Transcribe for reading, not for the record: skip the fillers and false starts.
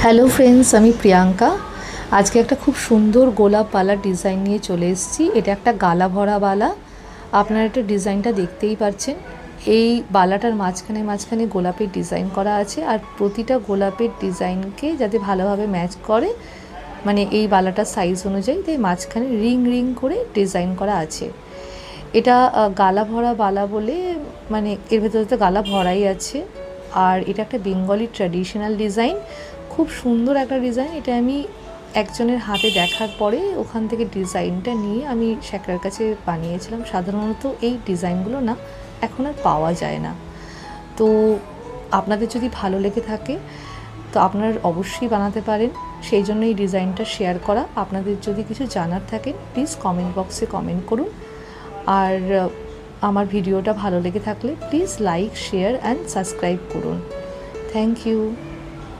Hello friends, আমি প্রিয়াঙ্কা। আজকে একটা খুব সুন্দর গোলাপ বালা ডিজাইন নিয়ে চলে এসেছি। এটা একটা গালা ভরা বালা। আপনারা এটা ডিজাইনটা দেখতেই পাচ্ছেন। এই বালাটার মাঝখানে মাঝখানে গোলাপের ডিজাইন করা আছে, আর প্রতিটা গোলাপের ডিজাইনকে যাতে ভালোভাবে ম্যাচ করে, মানে এই বালাটার সাইজ অনুযায়ী, তাই মাঝখানে রিং রিং করে ডিজাইন করা আছে। এটা গালা ভরা বালা বলে, মানে এর ভেতরে তো গালা ভরাই আছে। আর এটা একটা বেঙ্গলি ট্র্যাডিশনাল ডিজাইন, খুব সুন্দর একটা ডিজাইন। এটা আমি একজনের হাতে দেখার পরে ওখান থেকে ডিজাইনটা নিয়ে আমি শ্যাকরার কাছে বানিয়েছিলাম। সাধারণত এই ডিজাইনগুলো না এখন আর পাওয়া যায় না। তো আপনাদের যদি ভালো লেগে থাকে তো আপনারা অবশ্যই বানাতে পারেন, সেই জন্য এই ডিজাইনটা শেয়ার করা। আপনাদের যদি কিছু জানার থাকে প্লিজ কমেন্ট বক্সে কমেন্ট করুন। আর আমার ভিডিওটা ভালো লেগে থাকলে please like, share and subscribe করুন। Thank you.